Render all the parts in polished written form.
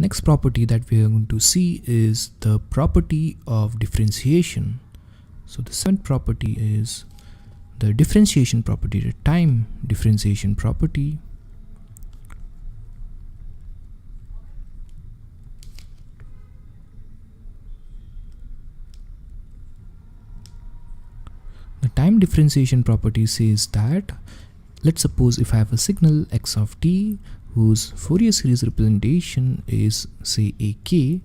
Next property that we are going to see is the property of differentiation. So the second property is the differentiation property, the time differentiation property. The time differentiation property says that, let's suppose if I have a signal x of t whose Fourier series representation is, say, ak,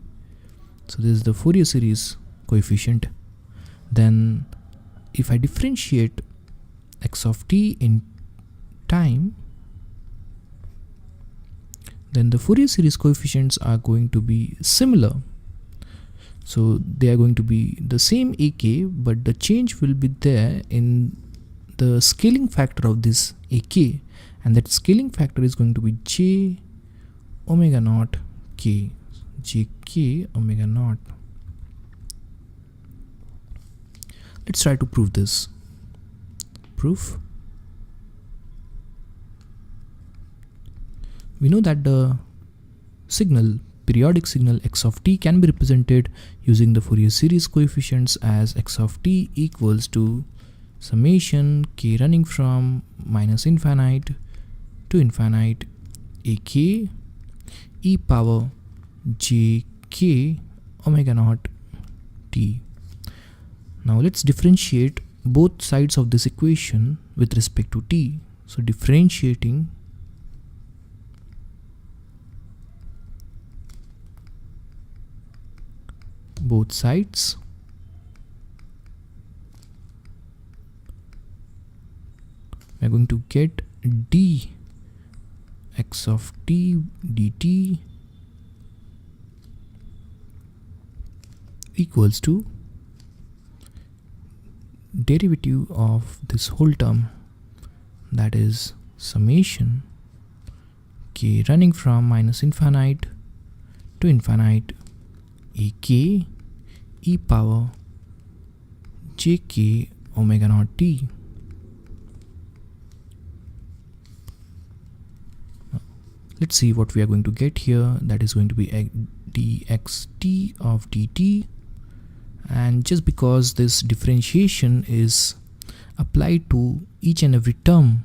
so this is the Fourier series coefficient, then if I differentiate x of t in time, then the Fourier series coefficients are going to be similar. So they are going to be the same ak, but the change will be there in the scaling factor of this ak, and that scaling factor is going to be j omega naught k, jk omega naught. Let's try to prove this. Proof. We know that the periodic signal x of t can be represented using the Fourier series coefficients as x of t equals to summation k running from minus infinite to infinite ak e power jk omega naught t. Now let's differentiate both sides of this equation with respect to t. So differentiating both sides, we are going to get d x of t dt equals to derivative of this whole term, that is summation k running from minus infinite to infinite ak e power jk omega naught t. Let's see what we are going to get here. That is going to be dxt of dt, and just because this differentiation is applied to each and every term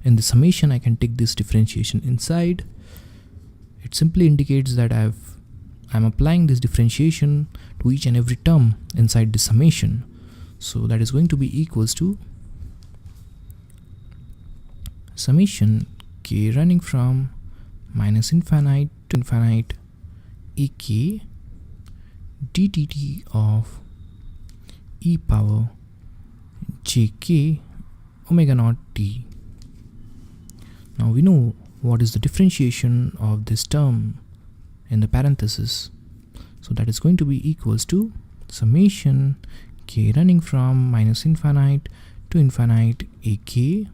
in the summation, I can take this differentiation inside. It simply indicates that I'm applying this differentiation to each and every term inside the summation. So that is going to be equals to summation k running from minus infinite to infinite ak ddt of e power jk omega naught t. Now we know what is the differentiation of this term in the parenthesis. So that is going to be equals to summation k running from minus infinite to infinite ak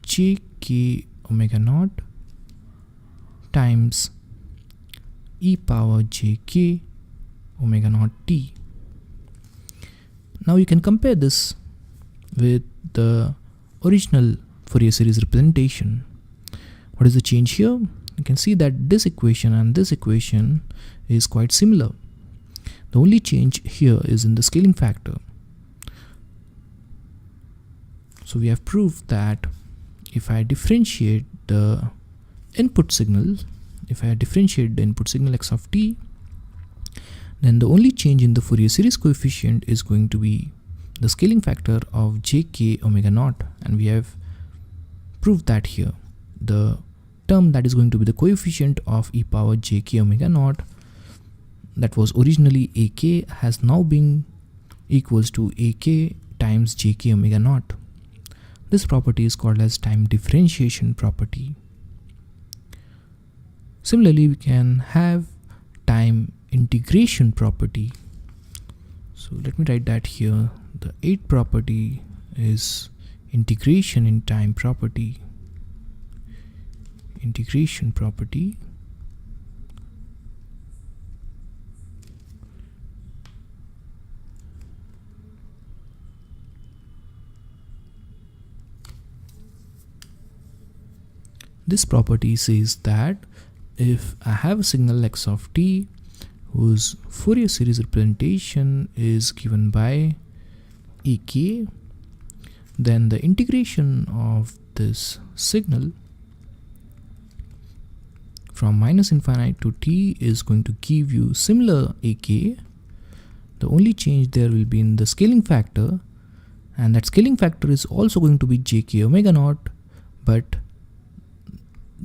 jk omega naught times e power jk omega naught t. Now you can compare this with the original Fourier series representation. What is the change here? You can see that this equation and this equation is quite similar. The only change here is in the scaling factor. So we have proved that if I differentiate the input signal, x of t, then the only change in the Fourier series coefficient is going to be the scaling factor of jk omega naught, and we have proved that here. The term that is going to be the coefficient of e power jk omega naught, that was originally ak, has now been equals to ak times jk omega naught. This property is called as time differentiation property. Similarly, we can have time integration property. So let me write that here. The 8th property is integration in time property. Integration property. This property says that if I have a signal x of t whose Fourier series representation is given by ek, then the integration of this signal from -infinite to t is going to give you similar ak. The only change there will be in the scaling factor, and that scaling factor is also going to be jk omega naught, but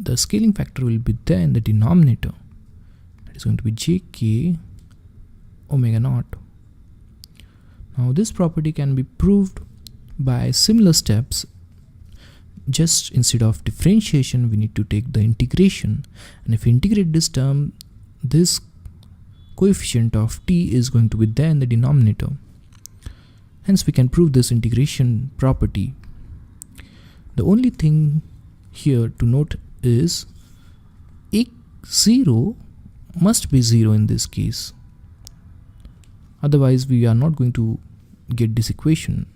the scaling factor will be there in the denominator. That is going to be jk omega naught. Now this property can be proved by similar steps. Just instead of differentiation, we need to take the integration, and if we integrate this term, this coefficient of t is going to be there in the denominator. Hence we can prove this integration property. The only thing here to note is x0 must be 0 in this case, otherwise we are not going to get this equation.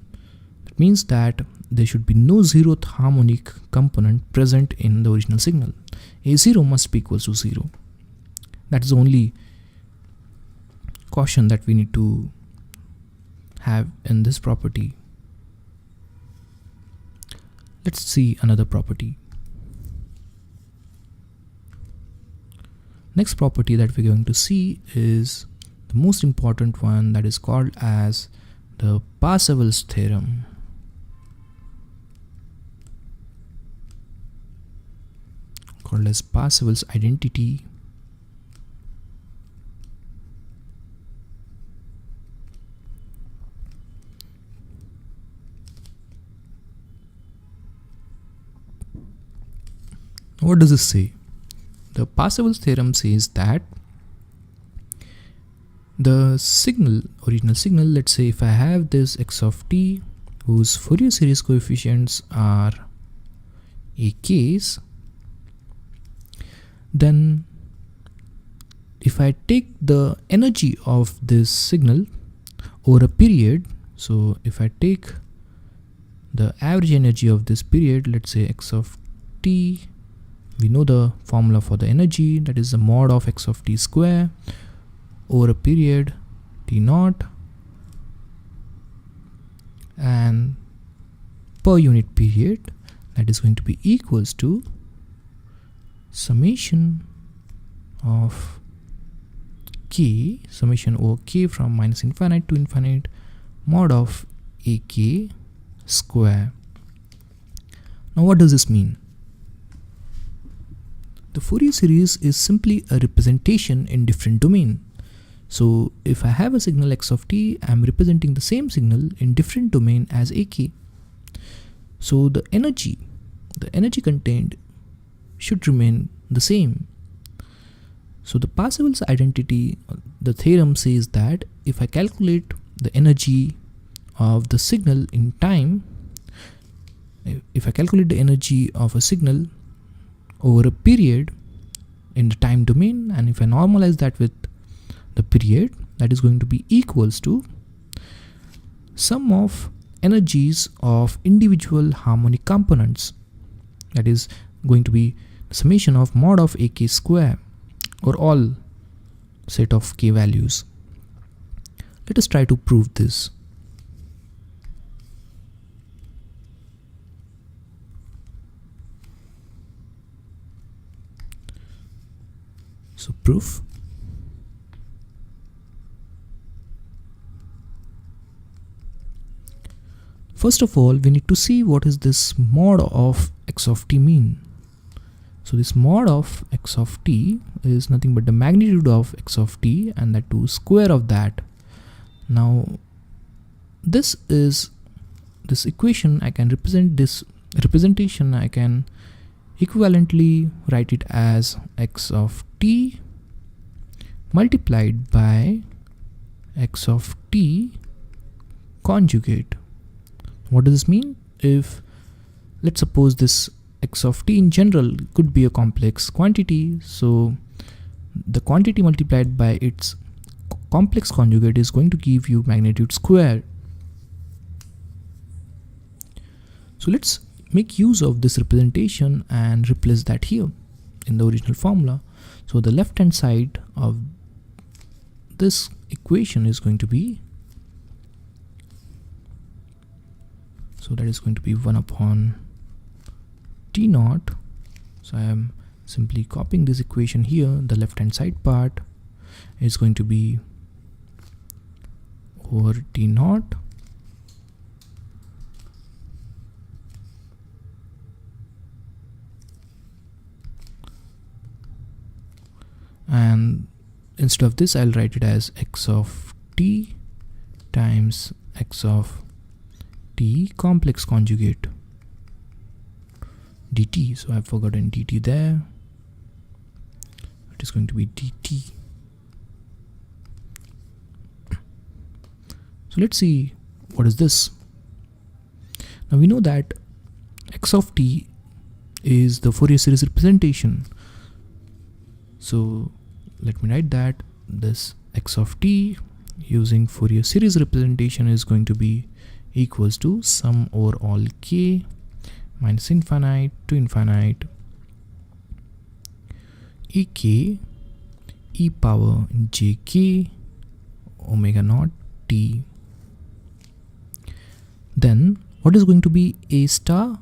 It means that there should be no zeroth harmonic component present in the original signal. A0 must be equals to 0. That is the only caution that we need to have in this property. Let's see another property. Next property that we're going to see is the most important one, that is called as the Parsevals Theorem. Called as Parsevals identity. What does this say? The Parsevals theorem says that the signal, original signal, let's say if I have this x of t whose Fourier series coefficients are ak's, then if I take the energy of this signal over a period, so if I take the average energy of this period, let's say x of t, we know the formula for the energy, that is the mod of x of t square over a period t naught, and per unit period, that is going to be equals to summation of k, summation over k from -infinite to infinite, mod of ak square. Now what does this mean? The Fourier series is simply a representation in different domain. So if I have a signal x of t, I am representing the same signal in different domain as ak. So the energy contained should remain the same. So the Parsevals identity, the theorem says that if I calculate the energy of the signal in time, if I calculate the energy of a signal over a period in the time domain, and if I normalize that with the period, that is going to be equals to sum of energies of individual harmonic components, that is going to be summation of mod of ak square or all set of k values. Let us try to prove this. So proof. First of all, we need to see what is this mod of x of t mean. So this mod of x of t is nothing but the magnitude of x of t, and that to square of that. Now this equation, I can represent this representation, I can equivalently write it as x of t multiplied by x of t conjugate. What does this mean? If let's suppose this x of t in general could be a complex quantity, so the quantity multiplied by its complex conjugate is going to give you magnitude square. So let's make use of this representation and replace that here in the original formula. So the left hand side of this equation is going to be, so that is going to be 1 upon T naught. So I am simply copying this equation here. The left hand side part is going to be over T naught and instead of this I'll write it as x of t times x of t complex conjugate dt. So I've forgotten dt there. It is going to be dt. So let's see what is this. Now we know that x of t is the Fourier series representation. So let me write that this x of t using Fourier series representation is going to be equals to sum over all k minus infinite to infinite ek e power jk omega naught t. Then what is going to be a star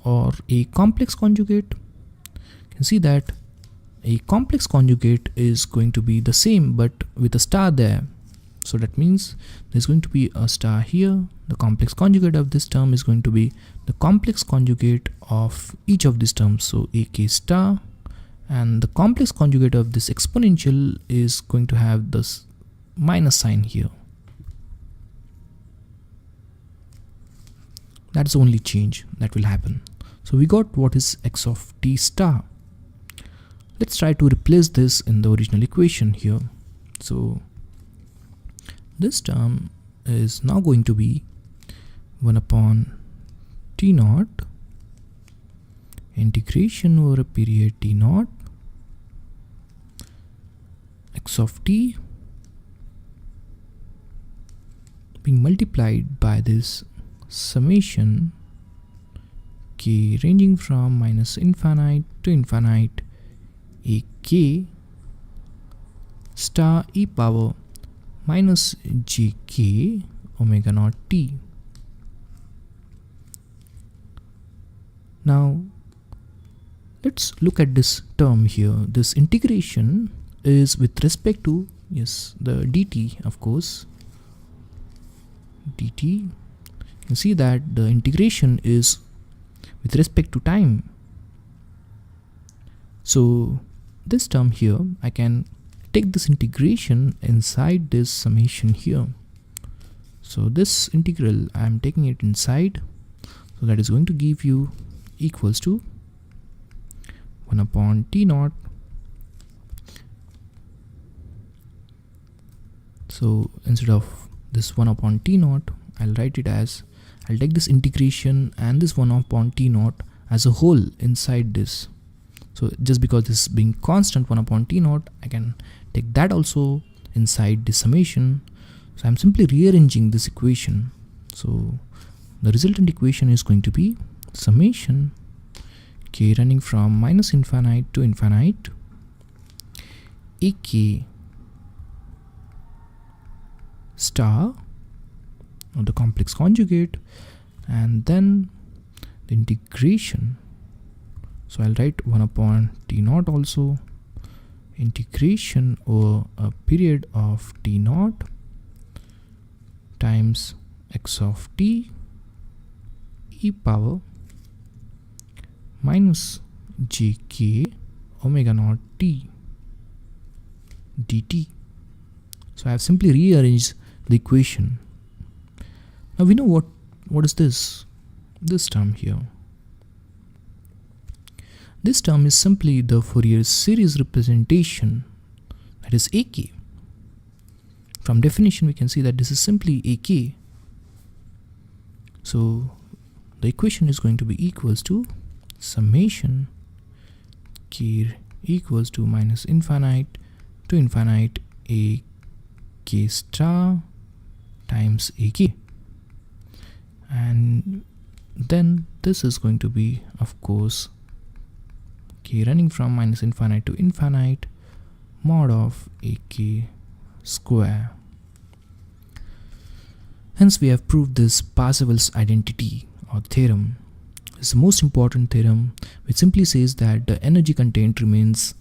or a complex conjugate? You can see that a complex conjugate is going to be the same but with a star there. So that means there's going to be a star here. The complex conjugate of this term is going to be the complex conjugate of each of these terms. So ak star, and the complex conjugate of this exponential is going to have this minus sign here. That's the only change that will happen. So we got what is x of t star. Let's try to replace this in the original equation here. So this term is now going to be 1 upon t naught integration over a period t naught x of t being multiplied by this summation k ranging from minus infinite to infinite a k star e power minus jk omega naught t. Now let's look at this term here. This integration is with respect to, yes, the dt, of course, dt. You can see that the integration is with respect to time. So this term here, I can take this integration inside this summation here. So this integral, I am taking it inside. So that is going to give you equals to 1 upon t naught. So instead of this 1 upon t naught, I'll write it as, I'll take this integration and this 1 upon t naught as a whole inside this. So just because this is being constant 1 upon t naught, I can take that also inside the summation. So I'm simply rearranging this equation. So the resultant equation is going to be summation k running from minus infinite to infinite ak star or the complex conjugate, and then the integration. So I'll write 1 upon t naught also, integration over a period of t naught times x of t e power minus jk omega naught t dt. So I have simply rearranged the equation. Now we know what is this term here. This term is simply the Fourier series representation, that is ak. From definition we can see that this is simply ak. So the equation is going to be equals to summation k equals to minus infinite to infinite a k star times ak, and then this is going to be, of course, k running from minus infinite to infinite mod of ak square. Hence we have proved this Parsevals identity or theorem. It's the most important theorem, which simply says that the energy content remains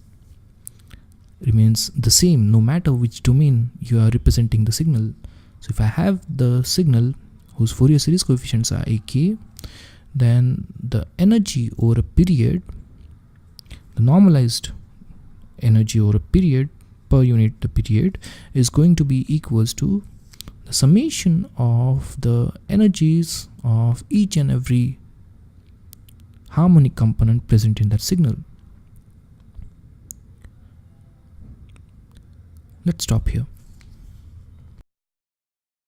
the same no matter which domain you are representing the signal. So if I have the signal whose Fourier series coefficients are ak, then the energy over a period, the normalized energy over a period per unit the period, is going to be equals to the summation of the energies of each and every harmonic component present in that signal. Let's stop here.